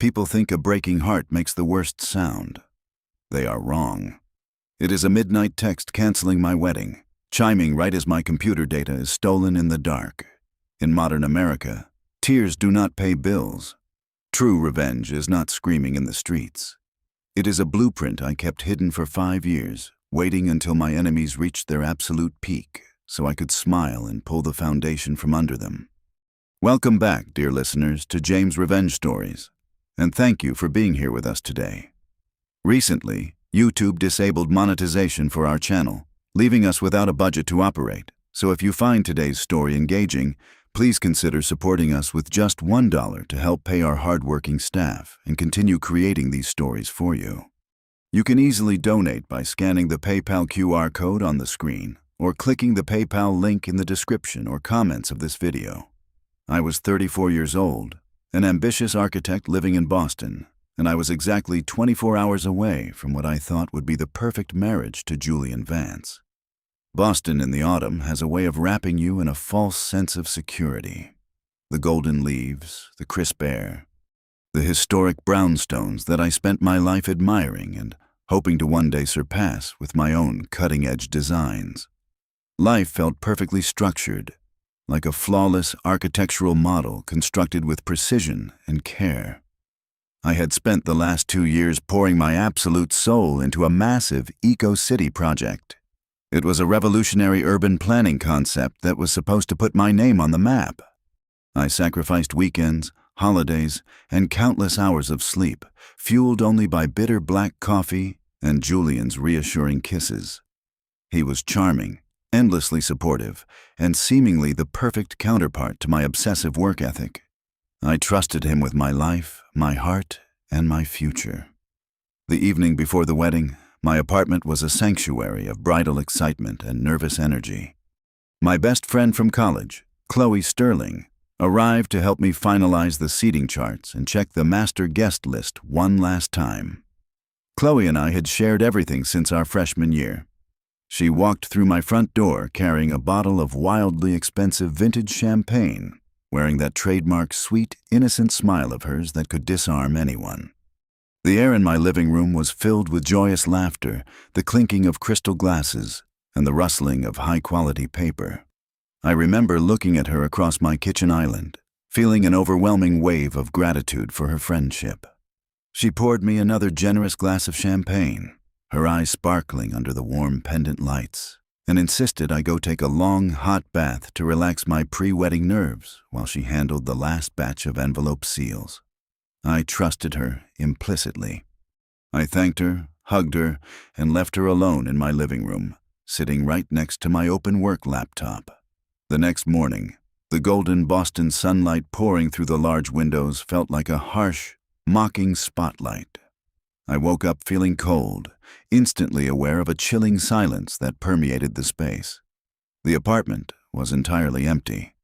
People think a breaking heart makes the worst sound. They are wrong. It is a midnight text canceling my wedding, chiming right as my computer data is stolen in the dark. In modern America, tears do not pay bills. True revenge is not screaming in the streets. It is a blueprint I kept hidden for 5 years, waiting until my enemies reached their absolute peak, so I could smile and pull the foundation from under them. Welcome back, dear listeners, to James' Revenge Stories, and thank you for being here with us today. Recently, YouTube disabled monetization for our channel, leaving us without a budget to operate, so if you find today's story engaging, please consider supporting us with just $1 to help pay our hardworking staff and continue creating these stories for you. You can easily donate by scanning the PayPal QR code on the screen or clicking the PayPal link in the description or comments of this video. I was 34 years old, an ambitious architect living in Boston, and I was exactly 24 hours away from what I thought would be the perfect marriage to Julian Vance. Boston in the autumn has a way of wrapping you in a false sense of security. The golden leaves, the crisp air, the historic brownstones that I spent my life admiring and hoping to one day surpass with my own cutting-edge designs. Life felt perfectly structured, like a flawless architectural model constructed with precision and care. I had spent the last 2 years pouring my absolute soul into a massive eco-city project. It was a revolutionary urban planning concept that was supposed to put my name on the map. I sacrificed weekends, holidays, and countless hours of sleep, fueled only by bitter black coffee and Julian's reassuring kisses. He was charming, endlessly supportive, and seemingly the perfect counterpart to my obsessive work ethic. I trusted him with my life, my heart, and my future. The evening before the wedding, my apartment was a sanctuary of bridal excitement and nervous energy. My best friend from college, Chloe Sterling, arrived to help me finalize the seating charts and check the master guest list one last time. Chloe and I had shared everything since our freshman year. She walked through my front door carrying a bottle of wildly expensive vintage champagne, wearing that trademark sweet, innocent smile of hers that could disarm anyone. The air in my living room was filled with joyous laughter, the clinking of crystal glasses, and the rustling of high-quality paper. I remember looking at her across my kitchen island, feeling an overwhelming wave of gratitude for her friendship. She poured me another generous glass of champagne, her eyes sparkling under the warm pendant lights, and insisted I go take a long, hot bath to relax my pre-wedding nerves while she handled the last batch of envelope seals. I trusted her implicitly. I thanked her, hugged her, and left her alone in my living room, sitting right next to my open work laptop. The next morning, the golden Boston sunlight pouring through the large windows felt like a harsh, mocking spotlight. I woke up feeling cold, instantly aware of a chilling silence that permeated the space. The apartment was entirely empty.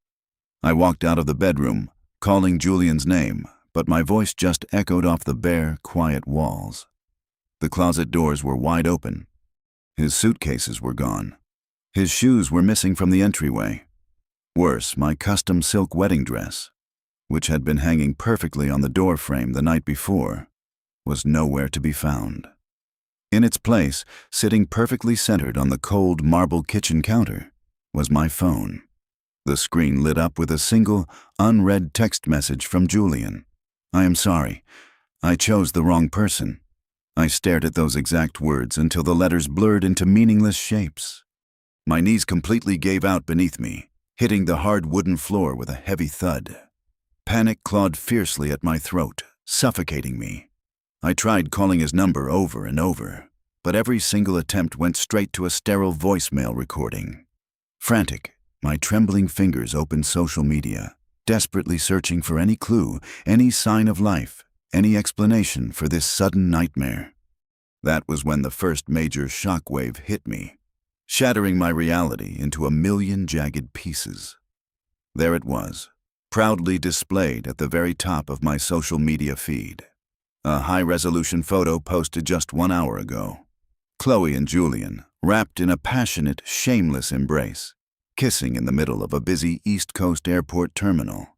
I walked out of the bedroom, calling Julian's name, but my voice just echoed off the bare, quiet walls. The closet doors were wide open. His suitcases were gone. His shoes were missing from the entryway. Worse, my custom silk wedding dress, which had been hanging perfectly on the door frame the night before, was nowhere to be found. In its place, sitting perfectly centered on the cold marble kitchen counter, was my phone. The screen lit up with a single, unread text message from Julian. "I am sorry. I chose the wrong person." I stared at those exact words until the letters blurred into meaningless shapes. My knees completely gave out beneath me, hitting the hard wooden floor with a heavy thud. Panic clawed fiercely at my throat, suffocating me. I tried calling his number over and over, but every single attempt went straight to a sterile voicemail recording. Frantic, my trembling fingers opened social media, desperately searching for any clue, any sign of life, any explanation for this sudden nightmare. That was when the first major shockwave hit me, shattering my reality into a million jagged pieces. There it was, proudly displayed at the very top of my social media feed. A high-resolution photo posted just 1 hour ago. Chloe and Julian, wrapped in a passionate, shameless embrace, kissing in the middle of a busy East Coast airport terminal.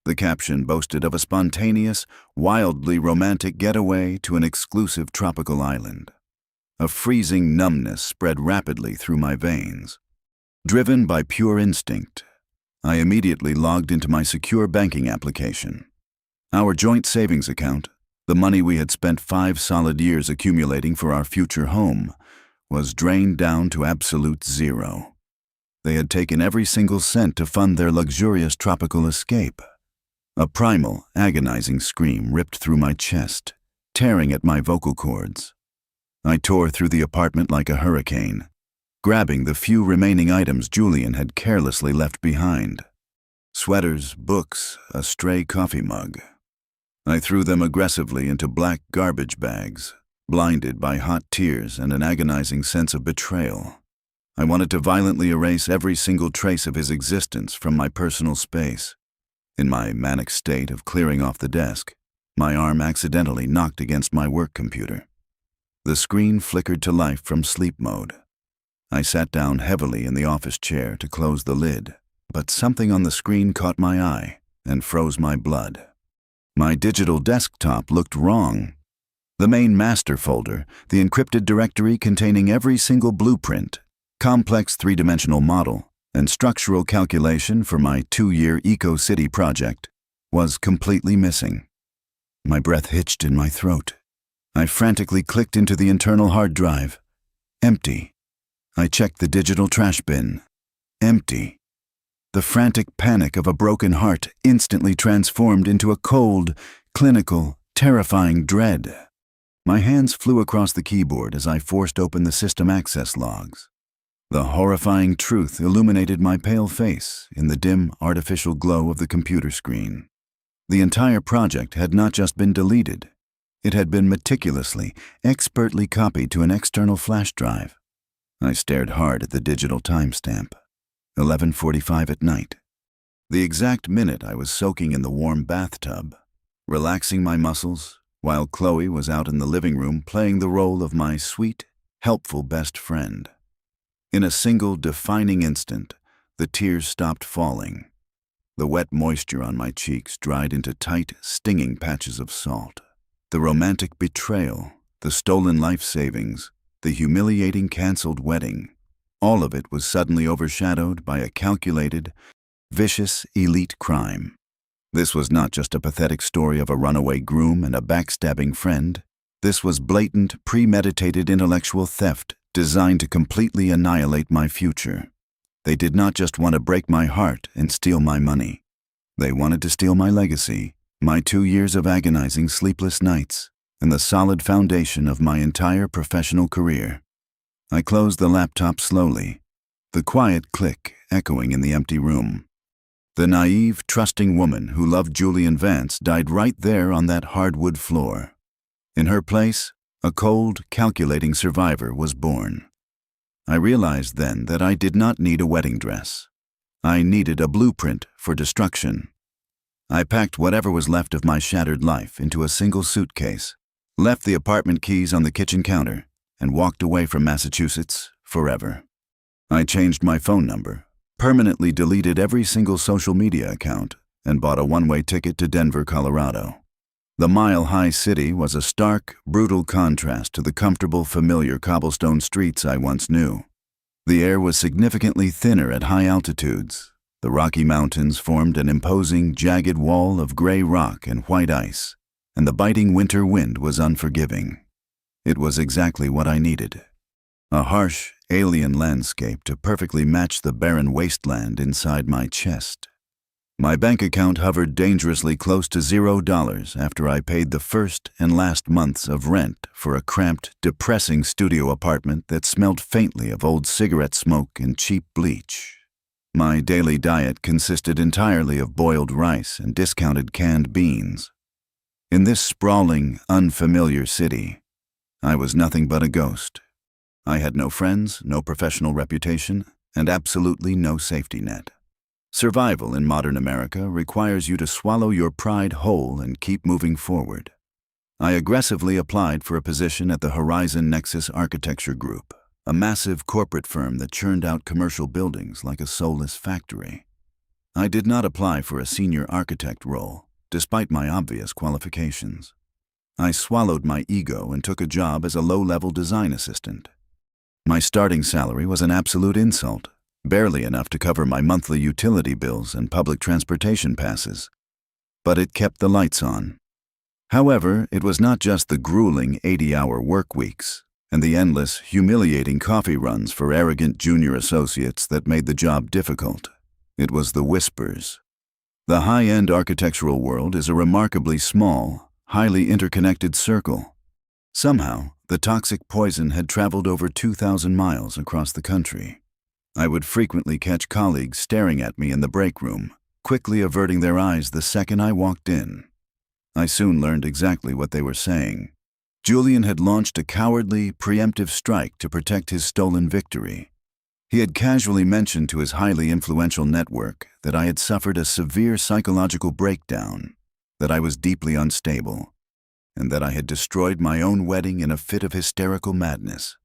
The caption boasted of a spontaneous, wildly romantic getaway to an exclusive tropical island. A freezing numbness spread rapidly through my veins. Driven by pure instinct, I immediately logged into my secure banking application. Our joint savings account, the money we had spent 5 solid years accumulating for our future home, was drained down to absolute zero. They had taken every single cent to fund their luxurious tropical escape. A primal, agonizing scream ripped through my chest, tearing at my vocal cords. I tore through the apartment like a hurricane, grabbing the few remaining items Julian had carelessly left behind. Sweaters, books, a stray coffee mug. I threw them aggressively into black garbage bags, blinded by hot tears and an agonizing sense of betrayal. I wanted to violently erase every single trace of his existence from my personal space. In my manic state of clearing off the desk, my arm accidentally knocked against my work computer. The screen flickered to life from sleep mode. I sat down heavily in the office chair to close the lid, but something on the screen caught my eye and froze my blood. My digital desktop looked wrong. The main master folder, the encrypted directory containing every single blueprint, complex 3-dimensional model, and structural calculation for my 2-year Eco-City project, was completely missing. My breath hitched in my throat. I frantically clicked into the internal hard drive. Empty. I checked the digital trash bin. Empty. The frantic panic of a broken heart instantly transformed into a cold, clinical, terrifying dread. My hands flew across the keyboard as I forced open the system access logs. The horrifying truth illuminated my pale face in the dim, artificial glow of the computer screen. The entire project had not just been deleted. It had been meticulously, expertly copied to an external flash drive. I stared hard at the digital timestamp. 11:45 at night. The exact minute I was soaking in the warm bathtub, relaxing my muscles, while Chloe was out in the living room playing the role of my sweet, helpful best friend. In a single defining instant, the tears stopped falling. The wet moisture on my cheeks dried into tight, stinging patches of salt. The romantic betrayal, the stolen life savings, the humiliating canceled wedding, all of it was suddenly overshadowed by a calculated, vicious, elite crime. This was not just a pathetic story of a runaway groom and a backstabbing friend. This was blatant, premeditated intellectual theft designed to completely annihilate my future. They did not just want to break my heart and steal my money. They wanted to steal my legacy, my 2 years of agonizing sleepless nights, and the solid foundation of my entire professional career. I closed the laptop slowly, the quiet click echoing in the empty room. The naive, trusting woman who loved Julian Vance died right there on that hardwood floor. In her place, a cold, calculating survivor was born. I realized then that I did not need a wedding dress. I needed a blueprint for destruction. I packed whatever was left of my shattered life into a single suitcase, left the apartment keys on the kitchen counter, and walked away from Massachusetts forever. I changed my phone number, permanently deleted every single social media account, and bought a one-way ticket to Denver, Colorado. The mile-high city was a stark, brutal contrast to the comfortable, familiar cobblestone streets I once knew. The air was significantly thinner at high altitudes. The Rocky Mountains formed an imposing, jagged wall of gray rock and white ice, and the biting winter wind was unforgiving. It was exactly what I needed. A harsh, alien landscape to perfectly match the barren wasteland inside my chest. My bank account hovered dangerously close to $0 after I paid the first and last months of rent for a cramped, depressing studio apartment that smelled faintly of old cigarette smoke and cheap bleach. My daily diet consisted entirely of boiled rice and discounted canned beans. In this sprawling, unfamiliar city, I was nothing but a ghost. I had no friends, no professional reputation, and absolutely no safety net. Survival in modern America requires you to swallow your pride whole and keep moving forward. I aggressively applied for a position at the Horizon Nexus Architecture Group, a massive corporate firm that churned out commercial buildings like a soulless factory. I did not apply for a senior architect role, despite my obvious qualifications. I swallowed my ego and took a job as a low-level design assistant. My starting salary was an absolute insult, barely enough to cover my monthly utility bills and public transportation passes. But it kept the lights on. However, it was not just the grueling 80-hour work weeks and the endless, humiliating coffee runs for arrogant junior associates that made the job difficult. It was the whispers. The high-end architectural world is a remarkably small, highly interconnected circle. Somehow, the toxic poison had traveled over 2,000 miles across the country. I would frequently catch colleagues staring at me in the break room, quickly averting their eyes the second I walked in. I soon learned exactly what they were saying. Julian had launched a cowardly, preemptive strike to protect his stolen victory. He had casually mentioned to his highly influential network that I had suffered a severe psychological breakdown, that I was deeply unstable, and that I had destroyed my own wedding in a fit of hysterical madness.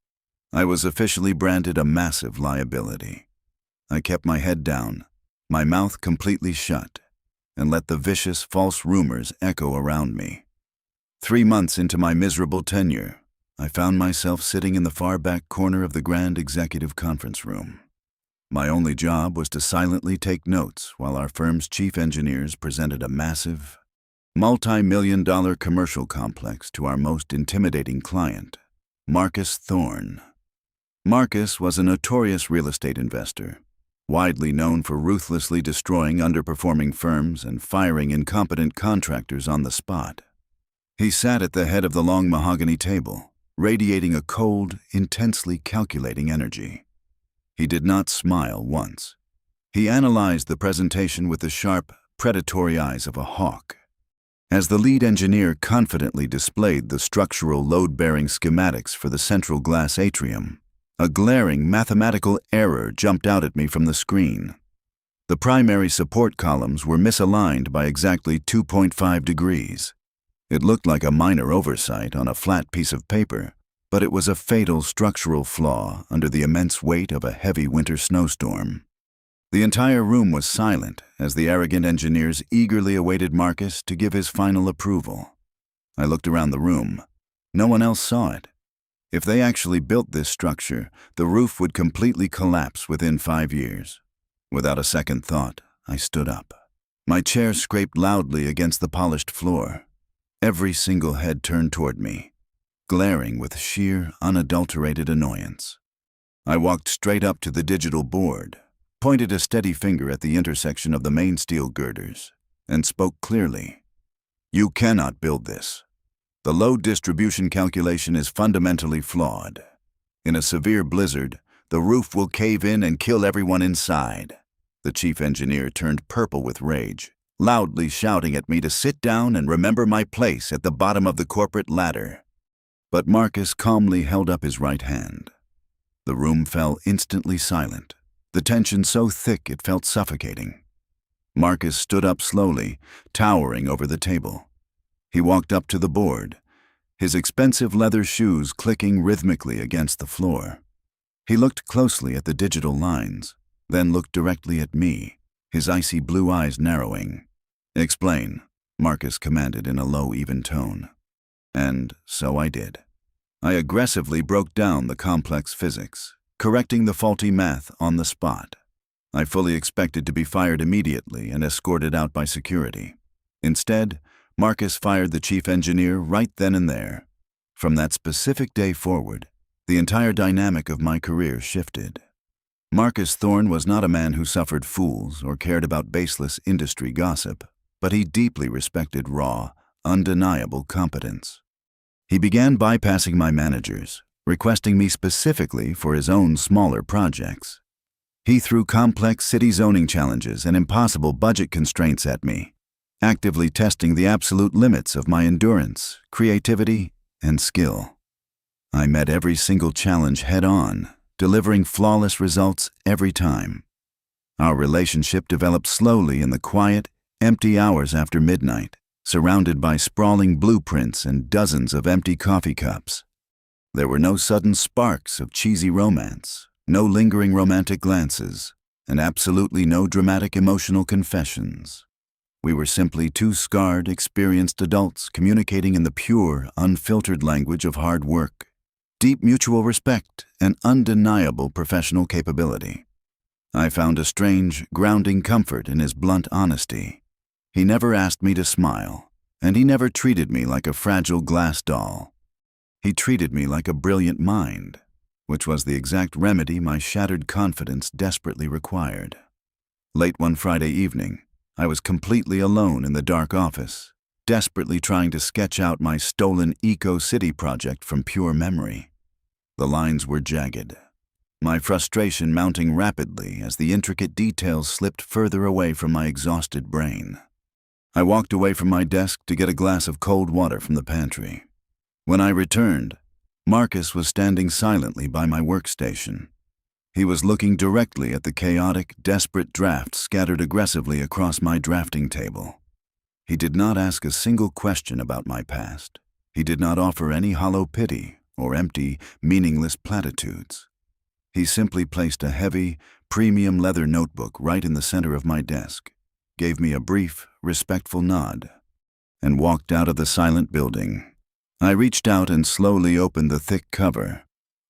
I was officially branded a massive liability. I kept my head down, my mouth completely shut, and let the vicious, false rumors echo around me. 3 months into my miserable tenure, I found myself sitting in the far back corner of the grand executive conference room. My only job was to silently take notes while our firm's chief engineers presented a massive, multi-million-dollar commercial complex to our most intimidating client, Marcus Thorne. Marcus was a notorious real estate investor, widely known for ruthlessly destroying underperforming firms and firing incompetent contractors on the spot. He sat at the head of the long mahogany table, radiating a cold, intensely calculating energy. He did not smile once. He analyzed the presentation with the sharp, predatory eyes of a hawk. As the lead engineer confidently displayed the structural load-bearing schematics for the central glass atrium, a glaring mathematical error jumped out at me from the screen. The primary support columns were misaligned by exactly 2.5 degrees. It looked like a minor oversight on a flat piece of paper, but it was a fatal structural flaw under the immense weight of a heavy winter snowstorm. The entire room was silent as the arrogant engineers eagerly awaited Marcus to give his final approval. I looked around the room. No one else saw it. If they actually built this structure, the roof would completely collapse within 5 years. Without a second thought, I stood up. My chair scraped loudly against the polished floor. Every single head turned toward me, glaring with sheer, unadulterated annoyance. I walked straight up to the digital board, pointed a steady finger at the intersection of the main steel girders, and spoke clearly. "You cannot build this. The load distribution calculation is fundamentally flawed. In a severe blizzard, the roof will cave in and kill everyone inside." The chief engineer turned purple with rage, loudly shouting at me to sit down and remember my place at the bottom of the corporate ladder. But Marcus calmly held up his right hand. The room fell instantly silent, the tension so thick it felt suffocating. Marcus stood up slowly, towering over the table. He walked up to the board, his expensive leather shoes clicking rhythmically against the floor. He looked closely at the digital lines, then looked directly at me, his icy blue eyes narrowing. "Explain," Marcus commanded in a low, even tone. And so I did. I aggressively broke down the complex physics, correcting the faulty math on the spot. I fully expected to be fired immediately and escorted out by security. Instead, Marcus fired the chief engineer right then and there. From that specific day forward, the entire dynamic of my career shifted. Marcus Thorne was not a man who suffered fools or cared about baseless industry gossip, but he deeply respected raw, undeniable competence. He began bypassing my managers, requesting me specifically for his own smaller projects. He threw complex city zoning challenges and impossible budget constraints at me, actively testing the absolute limits of my endurance, creativity, and skill. I met every single challenge head-on, delivering flawless results every time. Our relationship developed slowly in the quiet, empty hours after midnight, surrounded by sprawling blueprints and dozens of empty coffee cups. There were no sudden sparks of cheesy romance, no lingering romantic glances, and absolutely no dramatic emotional confessions. We were simply two scarred, experienced adults communicating in the pure, unfiltered language of hard work, deep mutual respect, and undeniable professional capability. I found a strange, grounding comfort in his blunt honesty. He never asked me to smile, and he never treated me like a fragile glass doll. He treated me like a brilliant mind, which was the exact remedy my shattered confidence desperately required. Late one Friday evening, I was completely alone in the dark office, desperately trying to sketch out my stolen eco-city project from pure memory. The lines were jagged, my frustration mounting rapidly as the intricate details slipped further away from my exhausted brain. I walked away from my desk to get a glass of cold water from the pantry. When I returned, Marcus was standing silently by my workstation. He was looking directly at the chaotic, desperate drafts scattered aggressively across my drafting table. He did not ask a single question about my past. He did not offer any hollow pity or empty, meaningless platitudes. He simply placed a heavy, premium leather notebook right in the center of my desk, gave me a brief, respectful nod, and walked out of the silent building. I reached out and slowly opened the thick cover.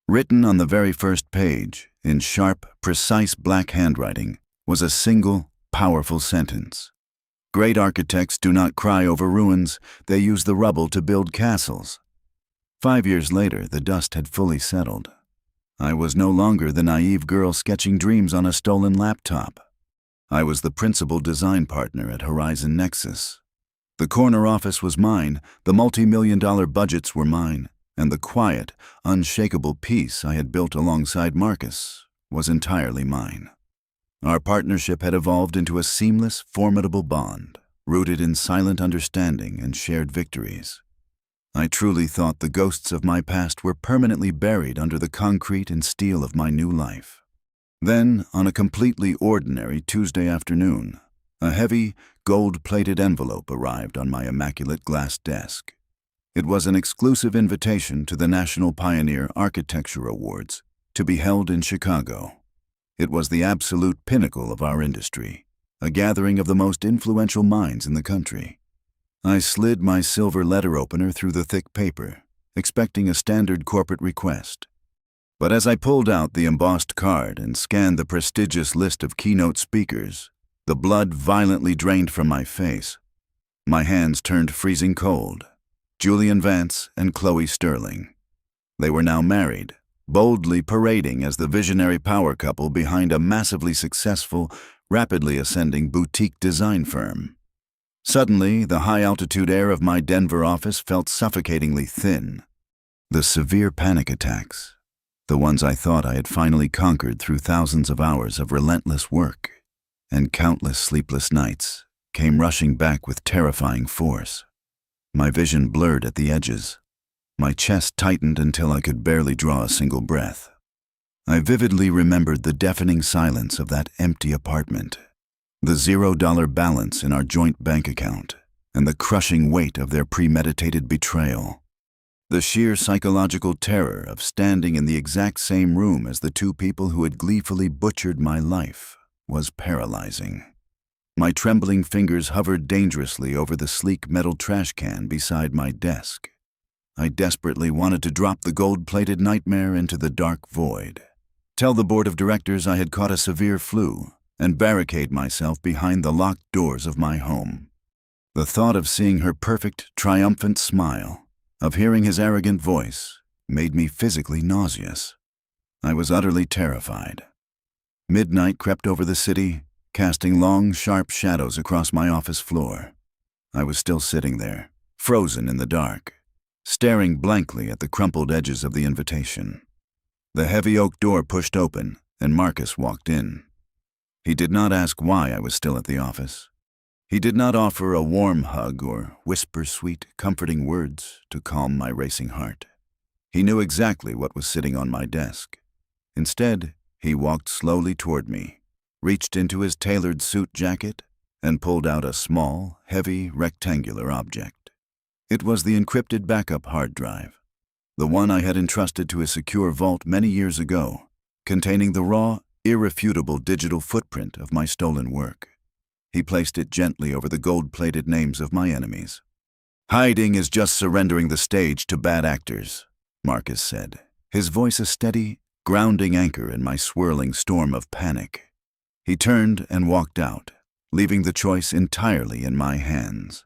Written on the very first page, in sharp, precise black handwriting, was a single, powerful sentence. Great architects do not cry over ruins, they use the rubble to build castles. 5 years later, the dust had fully settled. I was no longer the naive girl sketching dreams on a stolen laptop. I was the principal design partner at Horizon Nexus. The corner office was mine, the multi-million-dollar budgets were mine, and the quiet, unshakable peace I had built alongside Marcus was entirely mine. Our partnership had evolved into a seamless, formidable bond, rooted in silent understanding and shared victories. I truly thought the ghosts of my past were permanently buried under the concrete and steel of my new life. Then, on a completely ordinary Tuesday afternoon, a heavy, gold-plated envelope arrived on my immaculate glass desk. It was an exclusive invitation to the National Pioneer Architecture Awards, to be held in Chicago. It was the absolute pinnacle of our industry, a gathering of the most influential minds in the country. I slid my silver letter opener through the thick paper, expecting a standard corporate request. But as I pulled out the embossed card and scanned the prestigious list of keynote speakers, the blood violently drained from my face. My hands turned freezing cold. Julian Vance and Chloe Sterling. They were now married, boldly parading as the visionary power couple behind a massively successful, rapidly ascending boutique design firm. Suddenly, the high-altitude air of my Denver office felt suffocatingly thin. The severe panic attacks, the ones I thought I had finally conquered through thousands of hours of relentless work and countless sleepless nights, came rushing back with terrifying force. My vision blurred at the edges. My chest tightened until I could barely draw a single breath. I vividly remembered the deafening silence of that empty apartment, the $0 balance in our joint bank account, and the crushing weight of their premeditated betrayal. The sheer psychological terror of standing in the exact same room as the two people who had gleefully butchered my life was paralyzing. My trembling fingers hovered dangerously over the sleek metal trash can beside my desk. I desperately wanted to drop the gold-plated nightmare into the dark void, tell the board of directors I had caught a severe flu, and barricade myself behind the locked doors of my home. The thought of seeing her perfect, triumphant smile, of hearing his arrogant voice, made me physically nauseous. I was utterly terrified. Midnight crept over the city, casting long, sharp shadows across my office floor. I was still sitting there, frozen in the dark, staring blankly at the crumpled edges of the invitation. The heavy oak door pushed open, and Marcus walked in. He did not ask why I was still at the office. He did not offer a warm hug or whisper sweet, comforting words to calm my racing heart. He knew exactly what was sitting on my desk. Instead, he walked slowly toward me, reached into his tailored suit jacket, and pulled out a small, heavy, rectangular object. It was the encrypted backup hard drive, the one I had entrusted to a secure vault many years ago, containing the raw, irrefutable digital footprint of my stolen work. He placed it gently over the gold-plated names of my enemies. "Hiding is just surrendering the stage to bad actors," Marcus said, his voice a steady, grounding anchor in my swirling storm of panic. He turned and walked out, leaving the choice entirely in my hands.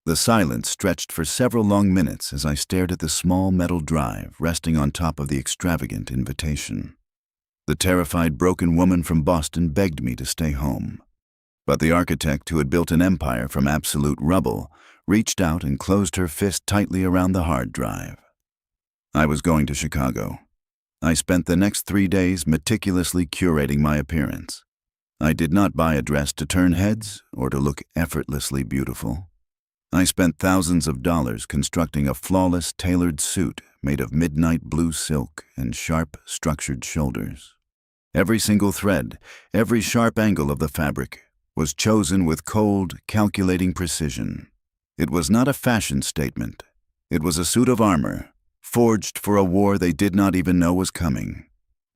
The silence stretched for several long minutes as I stared at the small metal drive resting on top of the extravagant invitation. The terrified broken woman from Boston begged me to stay home. But the architect who had built an empire from absolute rubble reached out and closed her fist tightly around the hard drive. I was going to Chicago. I spent the next 3 days meticulously curating my appearance. I did not buy a dress to turn heads or to look effortlessly beautiful. I spent thousands of dollars constructing a flawless, tailored suit made of midnight blue silk and sharp, structured shoulders. Every single thread, every sharp angle of the fabric was chosen with cold, calculating precision. It was not a fashion statement. It was a suit of armor, forged for a war they did not even know was coming.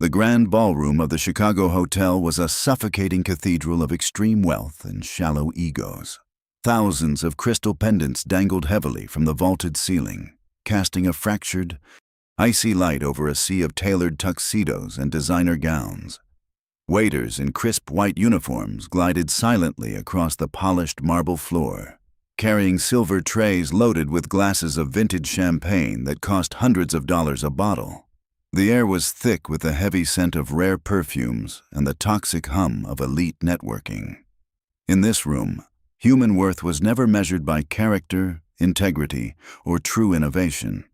The grand ballroom of the Chicago Hotel was a suffocating cathedral of extreme wealth and shallow egos. Thousands of crystal pendants dangled heavily from the vaulted ceiling, casting a fractured, icy light over a sea of tailored tuxedos and designer gowns. Waiters in crisp white uniforms glided silently across the polished marble floor, carrying silver trays loaded with glasses of vintage champagne that cost hundreds of dollars a bottle. The air was thick with the heavy scent of rare perfumes and the toxic hum of elite networking. In this room, human worth was never measured by character, integrity, or true innovation,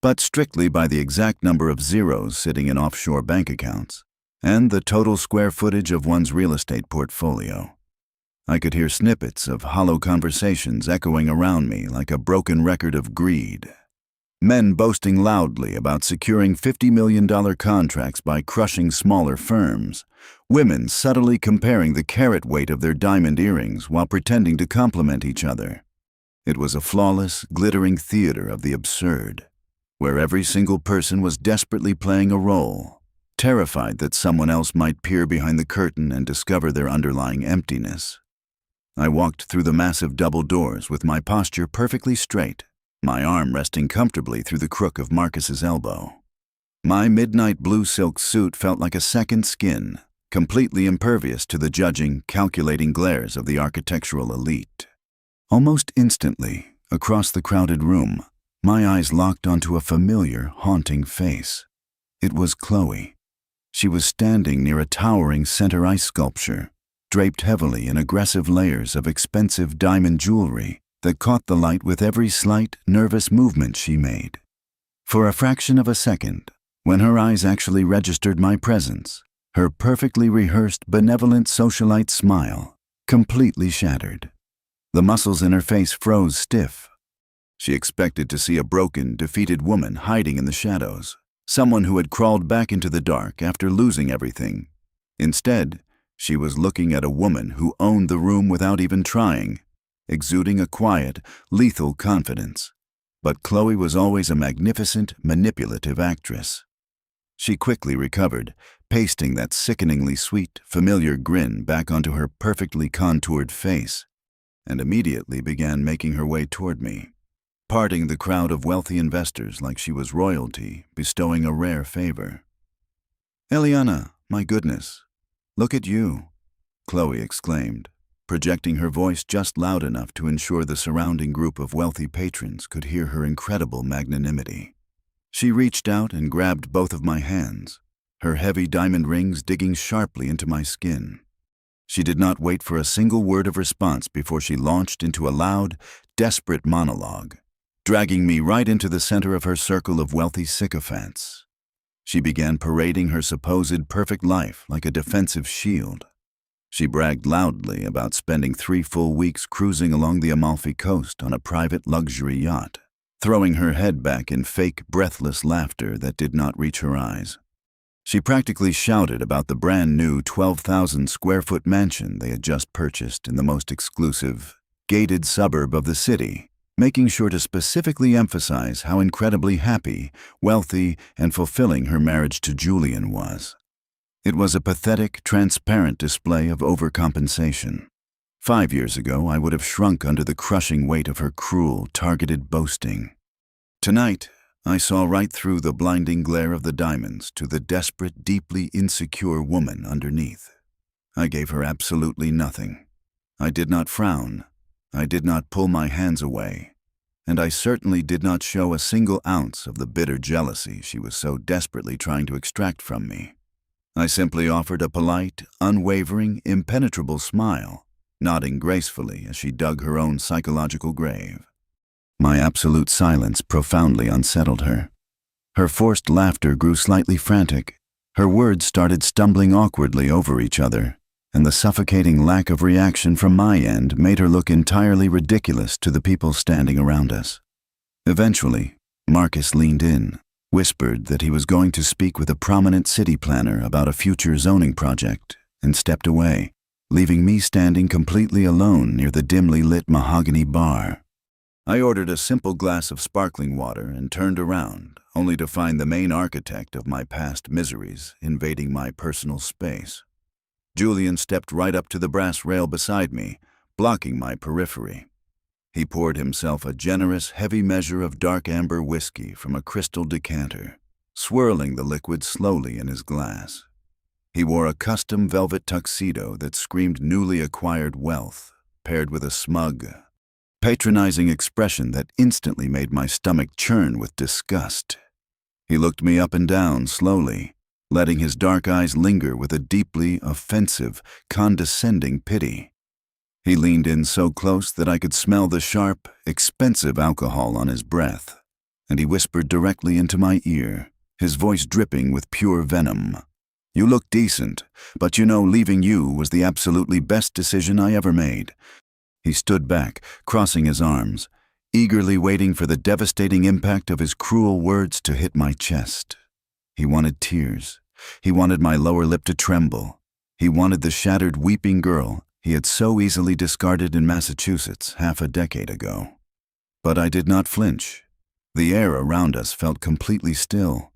but strictly by the exact number of zeros sitting in offshore bank accounts and the total square footage of one's real estate portfolio. I could hear snippets of hollow conversations echoing around me like a broken record of greed. Men boasting loudly about securing $50 million contracts by crushing smaller firms. Women subtly comparing the carat weight of their diamond earrings while pretending to compliment each other. It was a flawless, glittering theater of the absurd, where every single person was desperately playing a role, terrified that someone else might peer behind the curtain and discover their underlying emptiness. I walked through the massive double doors with my posture perfectly straight, my arm resting comfortably through the crook of Marcus's elbow. My midnight blue silk suit felt like a second skin, completely impervious to the judging, calculating glares of the architectural elite. Almost instantly, across the crowded room, my eyes locked onto a familiar, haunting face. It was Chloe. She was standing near a towering center ice sculpture, draped heavily in aggressive layers of expensive diamond jewelry that caught the light with every slight, nervous movement she made. For a fraction of a second, when her eyes actually registered my presence, her perfectly rehearsed, benevolent socialite smile completely shattered. The muscles in her face froze stiff. She expected to see a broken, defeated woman hiding in the shadows, someone who had crawled back into the dark after losing everything. Instead, she was looking at a woman who owned the room without even trying, exuding a quiet, lethal confidence. But Chloe was always a magnificent, manipulative actress. She quickly recovered, pasting that sickeningly sweet, familiar grin back onto her perfectly contoured face, and immediately began making her way toward me, parting the crowd of wealthy investors like she was royalty, bestowing a rare favor. "Eliana, my goodness, look at you," Chloe exclaimed, projecting her voice just loud enough to ensure the surrounding group of wealthy patrons could hear her incredible magnanimity. She reached out and grabbed both of my hands, her heavy diamond rings digging sharply into my skin. She did not wait for a single word of response before she launched into a loud, desperate monologue, dragging me right into the center of her circle of wealthy sycophants. She began parading her supposed perfect life like a defensive shield. She bragged loudly about spending 3 full weeks cruising along the Amalfi Coast on a private luxury yacht, throwing her head back in fake, breathless laughter that did not reach her eyes. She practically shouted about the brand-new 12,000-square-foot mansion they had just purchased in the most exclusive, gated suburb of the city, making sure to specifically emphasize how incredibly happy, wealthy, and fulfilling her marriage to Julian was. It was a pathetic, transparent display of overcompensation. 5 years ago, I would have shrunk under the crushing weight of her cruel, targeted boasting. Tonight, I saw right through the blinding glare of the diamonds to the desperate, deeply insecure woman underneath. I gave her absolutely nothing. I did not frown. I did not pull my hands away. And I certainly did not show a single ounce of the bitter jealousy she was so desperately trying to extract from me. I simply offered a polite, unwavering, impenetrable smile, nodding gracefully as she dug her own psychological grave. My absolute silence profoundly unsettled her. Her forced laughter grew slightly frantic. Her words started stumbling awkwardly over each other, and the suffocating lack of reaction from my end made her look entirely ridiculous to the people standing around us. Eventually, Marcus leaned in, whispered that he was going to speak with a prominent city planner about a future zoning project, and stepped away, leaving me standing completely alone near the dimly lit mahogany bar. I ordered a simple glass of sparkling water and turned around, only to find the main architect of my past miseries invading my personal space. Julian stepped right up to the brass rail beside me, blocking my periphery. He poured himself a generous, heavy measure of dark amber whiskey from a crystal decanter, swirling the liquid slowly in his glass. He wore a custom velvet tuxedo that screamed newly acquired wealth, paired with a smug, patronizing expression that instantly made my stomach churn with disgust. He looked me up and down slowly, letting his dark eyes linger with a deeply offensive, condescending pity. He leaned in so close that I could smell the sharp, expensive alcohol on his breath, and he whispered directly into my ear, his voice dripping with pure venom. "You look decent, but you know leaving you was the absolutely best decision I ever made." He stood back, crossing his arms, eagerly waiting for the devastating impact of his cruel words to hit my chest. He wanted tears. He wanted my lower lip to tremble. He wanted the shattered, weeping girl he had so easily discarded in Massachusetts half a decade ago. But I did not flinch. The air around us felt completely still.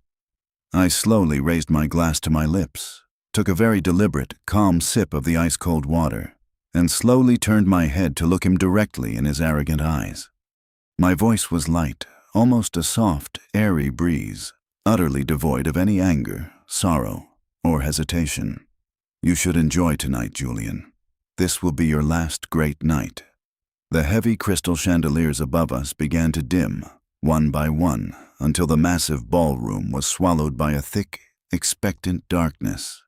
I slowly raised my glass to my lips, took a very deliberate, calm sip of the ice-cold water, and slowly turned my head to look him directly in his arrogant eyes. My voice was light, almost a soft, airy breeze, utterly devoid of any anger, sorrow, or hesitation. "You should enjoy tonight, Julian. This will be your last great night." The heavy crystal chandeliers above us began to dim, one by one, until the massive ballroom was swallowed by a thick, expectant darkness.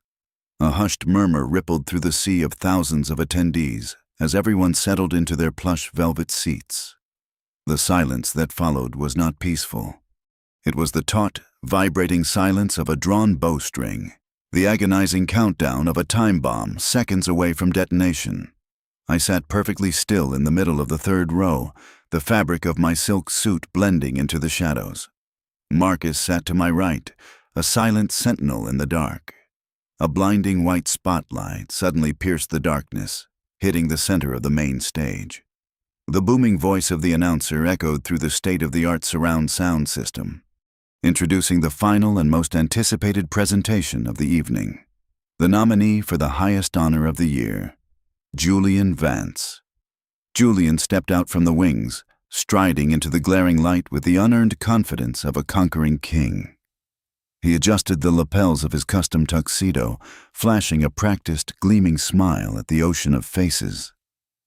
A hushed murmur rippled through the sea of thousands of attendees as everyone settled into their plush velvet seats. The silence that followed was not peaceful. It was the taut, vibrating silence of a drawn bowstring, the agonizing countdown of a time bomb seconds away from detonation. I sat perfectly still in the middle of the third row, the fabric of my silk suit blending into the shadows. Marcus sat to my right, a silent sentinel in the dark. A blinding white spotlight suddenly pierced the darkness, hitting the center of the main stage. The booming voice of the announcer echoed through the state-of-the-art surround sound system, introducing the final and most anticipated presentation of the evening. The nominee for the highest honor of the year, Julian Vance. Julian stepped out from the wings, striding into the glaring light with the unearned confidence of a conquering king. He adjusted the lapels of his custom tuxedo, flashing a practiced, gleaming smile at the ocean of faces.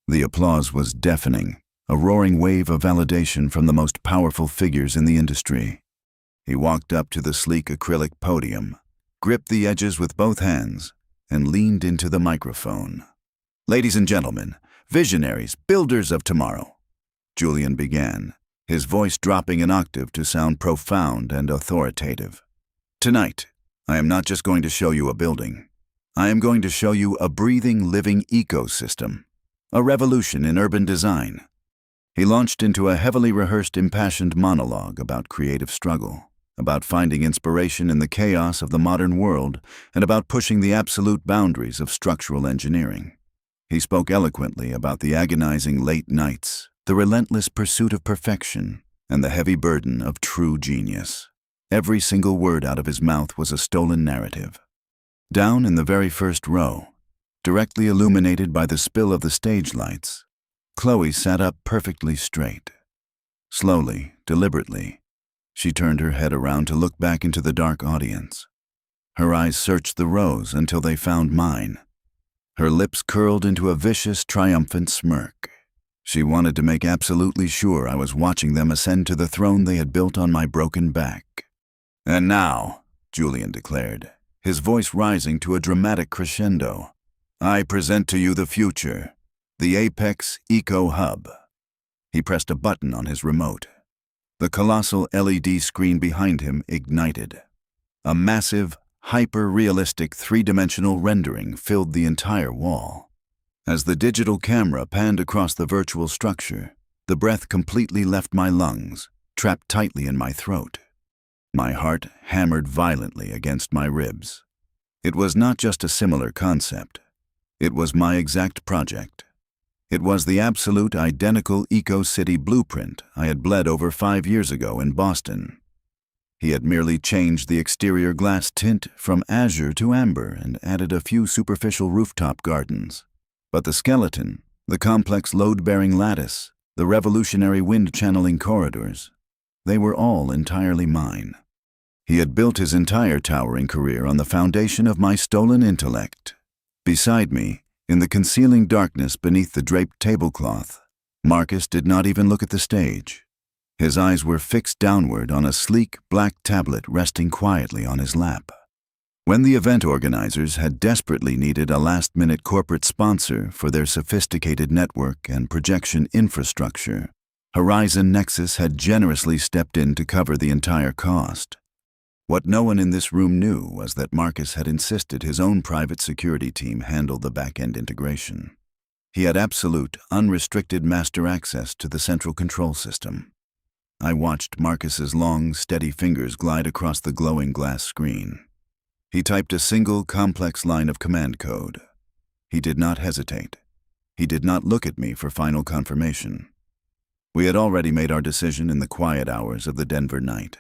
The applause was deafening, a roaring wave of validation from the most powerful figures in the industry. He walked up to the sleek acrylic podium, gripped the edges with both hands, and leaned into the microphone. "Ladies and gentlemen, visionaries, builders of tomorrow," Julian began, his voice dropping an octave to sound profound and authoritative. "Tonight, I am not just going to show you a building. I am going to show you a breathing, living ecosystem, a revolution in urban design." He launched into a heavily rehearsed, impassioned monologue about creative struggle, about finding inspiration in the chaos of the modern world, and about pushing the absolute boundaries of structural engineering. He spoke eloquently about the agonizing late nights, the relentless pursuit of perfection, and the heavy burden of true genius. Every single word out of his mouth was a stolen narrative. Down in the very first row, directly illuminated by the spill of the stage lights, Chloe sat up perfectly straight. Slowly, deliberately, she turned her head around to look back into the dark audience. Her eyes searched the rows until they found mine. Her lips curled into a vicious, triumphant smirk. She wanted to make absolutely sure I was watching them ascend to the throne they had built on my broken back. "And now," Julian declared, his voice rising to a dramatic crescendo, "I present to you the future, the Apex Eco Hub." He pressed a button on his remote. The colossal LED screen behind him ignited. A massive, hyper-realistic three-dimensional rendering filled the entire wall. As the digital camera panned across the virtual structure, the breath completely left my lungs, trapped tightly in my throat. My heart hammered violently against my ribs. It was not just a similar concept. It was my exact project. It was the absolute identical eco-city blueprint I had bled over 5 years ago in Boston. He had merely changed the exterior glass tint from azure to amber and added a few superficial rooftop gardens. But the skeleton, the complex load-bearing lattice, the revolutionary wind-channeling corridors, they were all entirely mine. He had built his entire towering career on the foundation of my stolen intellect. Beside me, in the concealing darkness beneath the draped tablecloth, Marcus did not even look at the stage. His eyes were fixed downward on a sleek black tablet resting quietly on his lap. When the event organizers had desperately needed a last-minute corporate sponsor for their sophisticated network and projection infrastructure, Horizon Nexus had generously stepped in to cover the entire cost. What no one in this room knew was that Marcus had insisted his own private security team handle the back-end integration. He had absolute, unrestricted master access to the central control system. I watched Marcus's long, steady fingers glide across the glowing glass screen. He typed a single, complex line of command code. He did not hesitate. He did not look at me for final confirmation. We had already made our decision in the quiet hours of the Denver night.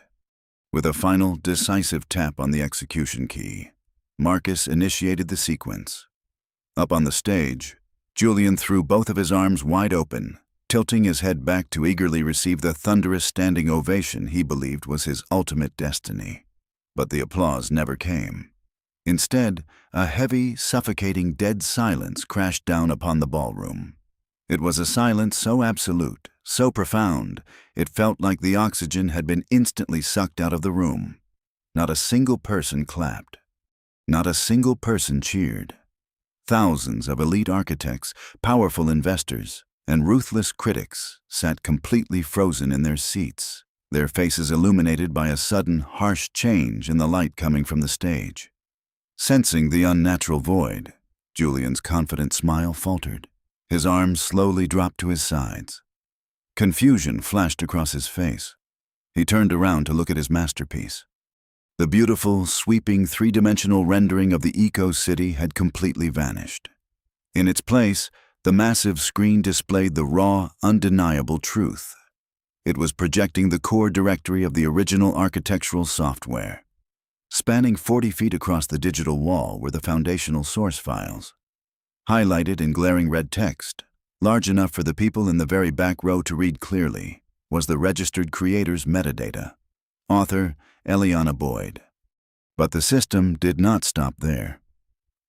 With a final, decisive tap on the execution key, Marcus initiated the sequence. Up on the stage, Julian threw both of his arms wide open, tilting his head back to eagerly receive the thunderous standing ovation he believed was his ultimate destiny. But the applause never came. Instead, a heavy, suffocating dead silence crashed down upon the ballroom. It was a silence so absolute, so profound, it felt like the oxygen had been instantly sucked out of the room. Not a single person clapped. Not a single person cheered. Thousands of elite architects, powerful investors, and ruthless critics sat completely frozen in their seats, their faces illuminated by a sudden, harsh change in the light coming from the stage. Sensing the unnatural void, Julian's confident smile faltered. His arms slowly dropped to his sides. Confusion flashed across his face. He turned around to look at his masterpiece. The beautiful, sweeping, three-dimensional rendering of the eco-city had completely vanished. In its place, the massive screen displayed the raw, undeniable truth. It was projecting the core directory of the original architectural software. Spanning 40 feet across the digital wall were the foundational source files. Highlighted in glaring red text, large enough for the people in the very back row to read clearly, was the registered creator's metadata. Author, Eliana Boyd. But the system did not stop there.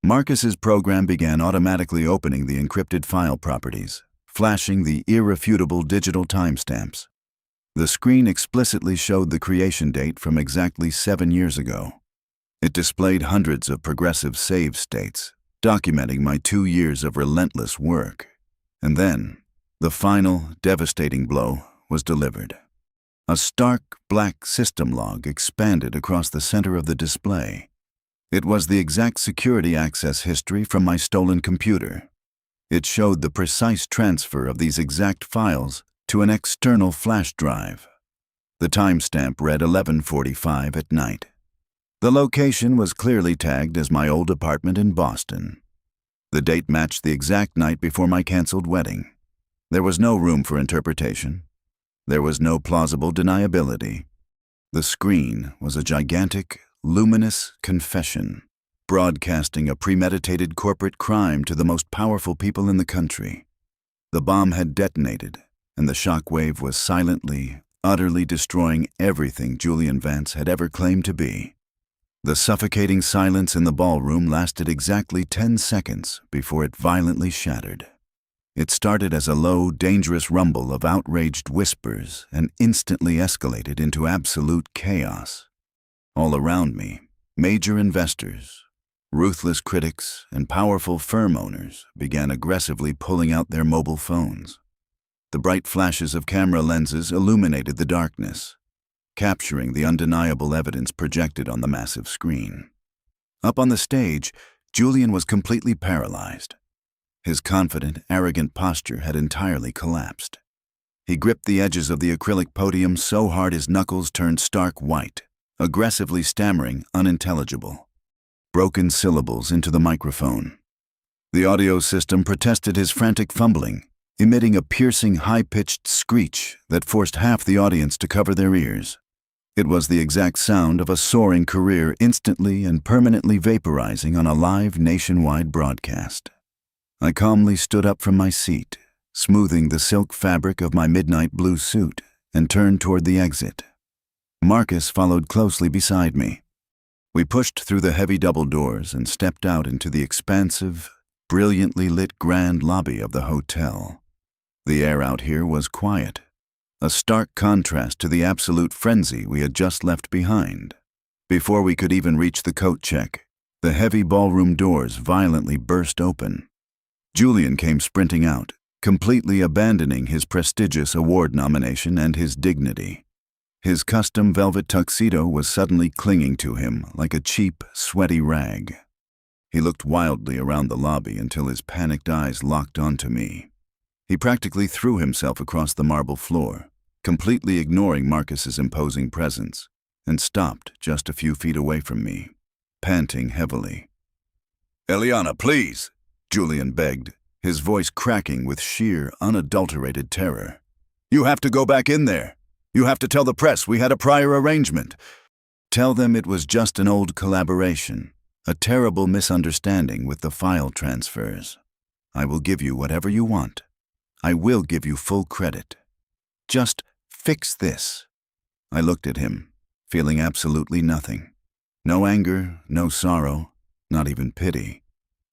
Marcus's program began automatically opening the encrypted file properties, flashing the irrefutable digital timestamps. The screen explicitly showed the creation date from exactly 7 years ago. It displayed hundreds of progressive save states, documenting my 2 years of relentless work. And then, the final, devastating blow was delivered. A stark, black system log expanded across the center of the display. It was the exact security access history from my stolen computer. It showed the precise transfer of these exact files to an external flash drive. The timestamp read 11:45 at night. The location was clearly tagged as my old apartment in Boston. The date matched the exact night before my canceled wedding. There was no room for interpretation. There was no plausible deniability. The screen was a gigantic, luminous confession. broadcasting a premeditated corporate crime to the most powerful people in the country. The bomb had detonated, and the shockwave was silently, utterly destroying everything Julian Vance had ever claimed to be. The suffocating silence in the ballroom lasted exactly 10 seconds before it violently shattered. It started as a low, dangerous rumble of outraged whispers and instantly escalated into absolute chaos. All around me, major investors, ruthless critics, and powerful firm owners began aggressively pulling out their mobile phones. The bright flashes of camera lenses illuminated the darkness, capturing the undeniable evidence projected on the massive screen. Up on the stage, Julian was completely paralyzed. His confident, arrogant posture had entirely collapsed. He gripped the edges of the acrylic podium so hard his knuckles turned stark white, aggressively stammering unintelligible, broken syllables into the microphone. The audio system protested his frantic fumbling, emitting a piercing, high-pitched screech that forced half the audience to cover their ears. It was the exact sound of a soaring career instantly and permanently vaporizing on a live nationwide broadcast. I calmly stood up from my seat, smoothing the silk fabric of my midnight blue suit, and turned toward the exit. Marcus followed closely beside me. We pushed through the heavy double doors and stepped out into the expansive, brilliantly lit grand lobby of the hotel. The air out here was quiet, a stark contrast to the absolute frenzy we had just left behind. Before we could even reach the coat check, the heavy ballroom doors violently burst open. Julian came sprinting out, completely abandoning his prestigious award nomination and his dignity. His custom velvet tuxedo was suddenly clinging to him like a cheap, sweaty rag. He looked wildly around the lobby until his panicked eyes locked onto me. He practically threw himself across the marble floor, completely ignoring Marcus's imposing presence, and stopped just a few feet away from me, panting heavily. "Eliana, please," Julian begged, his voice cracking with sheer, unadulterated terror. "You have to go back in there. You have to tell the press we had a prior arrangement. Tell them it was just an old collaboration, a terrible misunderstanding with the file transfers. I will give you whatever you want. I will give you full credit. Just fix this." I looked at him, feeling absolutely nothing. No anger, no sorrow, not even pity.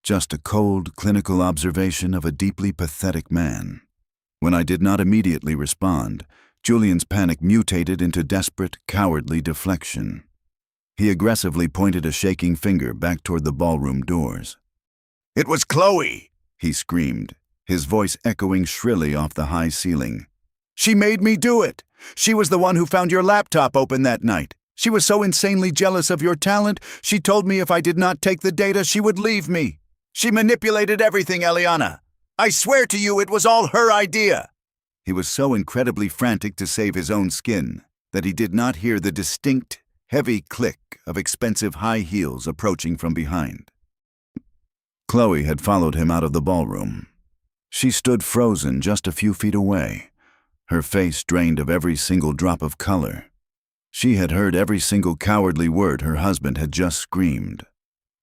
Just a cold, clinical observation of a deeply pathetic man. When I did not immediately respond, Julian's panic mutated into desperate, cowardly deflection. He aggressively pointed a shaking finger back toward the ballroom doors. "It was Chloe!" he screamed, his voice echoing shrilly off the high ceiling. "She made me do it! She was the one who found your laptop open that night. She was so insanely jealous of your talent, she told me if I did not take the data, she would leave me. She manipulated everything, Eliana. I swear to you it was all her idea." He was so incredibly frantic to save his own skin that he did not hear the distinct, heavy click of expensive high heels approaching from behind. Chloe had followed him out of the ballroom. She stood frozen just a few feet away, her face drained of every single drop of color. She had heard every single cowardly word her husband had just screamed.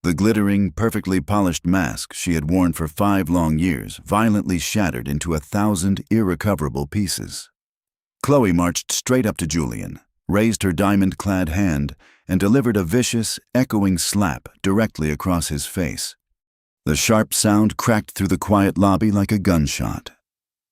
The glittering, perfectly polished mask she had worn for 5 long years violently shattered into 1,000 irrecoverable pieces. Chloe marched straight up to Julian, raised her diamond-clad hand, and delivered a vicious, echoing slap directly across his face. The sharp sound cracked through the quiet lobby like a gunshot.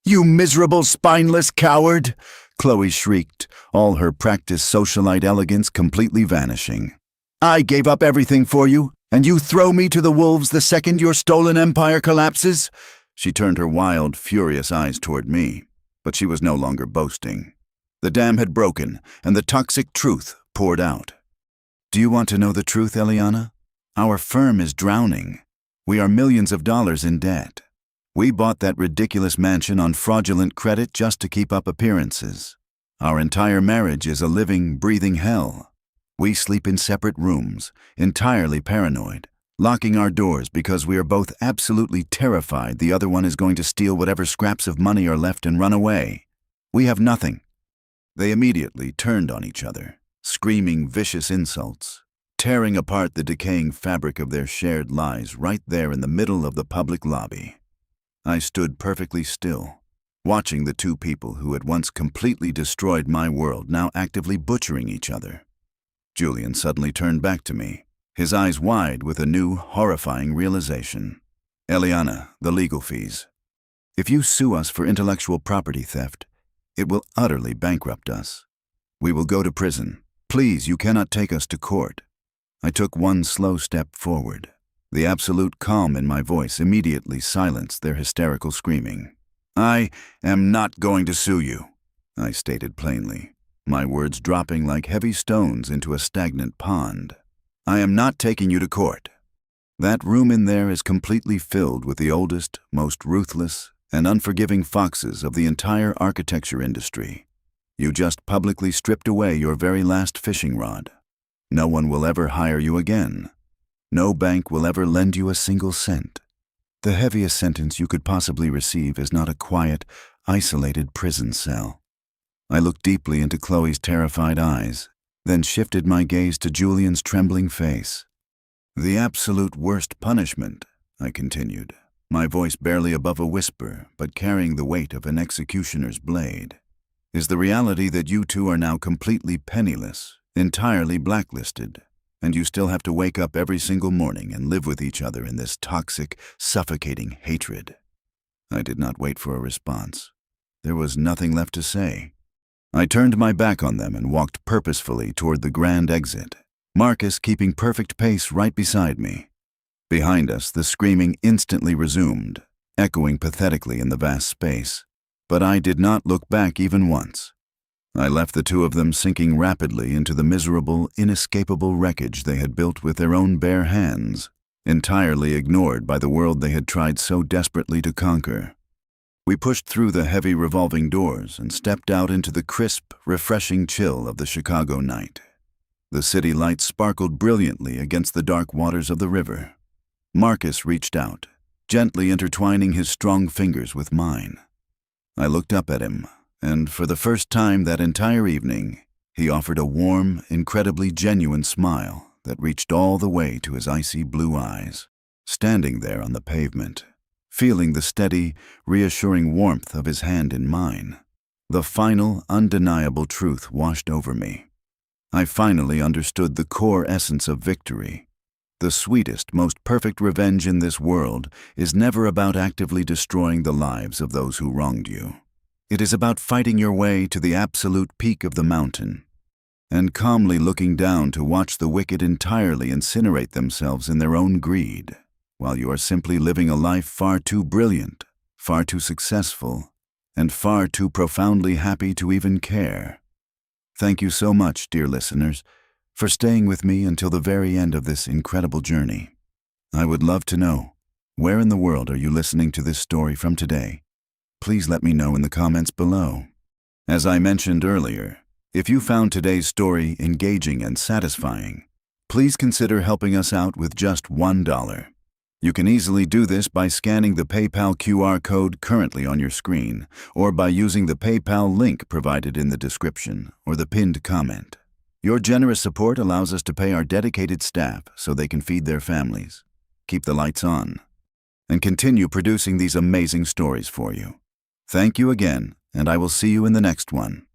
"You miserable, spineless coward!" Chloe shrieked, all her practiced socialite elegance completely vanishing. "I gave up everything for you, and you throw me to the wolves the second your stolen empire collapses?" She turned her wild, furious eyes toward me, but she was no longer boasting. The dam had broken, and the toxic truth poured out. "Do you want to know the truth, Eliana? Our firm is drowning. We are millions of dollars in debt. We bought that ridiculous mansion on fraudulent credit just to keep up appearances. Our entire marriage is a living, breathing hell. We sleep in separate rooms, entirely paranoid, locking our doors because we are both absolutely terrified the other one is going to steal whatever scraps of money are left and run away. We have nothing." They immediately turned on each other, screaming vicious insults. tearing apart the decaying fabric of their shared lies right there in the middle of the public lobby. I stood perfectly still, watching the two people who had once completely destroyed my world now actively butchering each other. Julian suddenly turned back to me, his eyes wide with a new, horrifying realization. Eliana, the legal fees. If you sue us for intellectual property theft, it will utterly bankrupt us. We will go to prison. Please, you cannot take us to court. I took one slow step forward. The absolute calm in my voice immediately silenced their hysterical screaming. I am not going to sue you, I stated plainly, my words dropping like heavy stones into a stagnant pond. I am not taking you to court. That room in there is completely filled with the oldest, most ruthless, and unforgiving foxes of the entire architecture industry. You just publicly stripped away your very last fishing rod. No one will ever hire you again. No bank will ever lend you a single cent. The heaviest sentence you could possibly receive is not a quiet, isolated prison cell. I looked deeply into Chloe's terrified eyes, then shifted my gaze to Julian's trembling face. The absolute worst punishment, I continued, my voice barely above a whisper, but carrying the weight of an executioner's blade, is the reality that you two are now completely penniless, entirely blacklisted, and you still have to wake up every single morning and live with each other in this toxic, suffocating hatred. I did not wait for a response. There was nothing left to say. I turned my back on them and walked purposefully toward the grand exit, Marcus keeping perfect pace right beside me. Behind us, the screaming instantly resumed, echoing pathetically in the vast space. But I did not look back even once. I left the two of them sinking rapidly into the miserable, inescapable wreckage they had built with their own bare hands, entirely ignored by the world they had tried so desperately to conquer. We pushed through the heavy revolving doors and stepped out into the crisp, refreshing chill of the Chicago night. The city lights sparkled brilliantly against the dark waters of the river. Marcus reached out, gently intertwining his strong fingers with mine. I looked up at him, and for the first time that entire evening, he offered a warm, incredibly genuine smile that reached all the way to his icy blue eyes. Standing there on the pavement, feeling the steady, reassuring warmth of his hand in mine, the final, undeniable truth washed over me. I finally understood the core essence of victory. The sweetest, most perfect revenge in this world is never about actively destroying the lives of those who wronged you. It is about fighting your way to the absolute peak of the mountain, and calmly looking down to watch the wicked entirely incinerate themselves in their own greed, while you are simply living a life far too brilliant, far too successful, and far too profoundly happy to even care. Thank you so much, dear listeners, for staying with me until the very end of this incredible journey. I would love to know, where in the world are you listening to this story from today? Please let me know in the comments below. As I mentioned earlier, if you found today's story engaging and satisfying, please consider helping us out with just $1. You can easily do this by scanning the PayPal QR code currently on your screen, or by using the PayPal link provided in the description or the pinned comment. Your generous support allows us to pay our dedicated staff so they can feed their families, keep the lights on, and continue producing these amazing stories for you. Thank you again, and I will see you in the next one.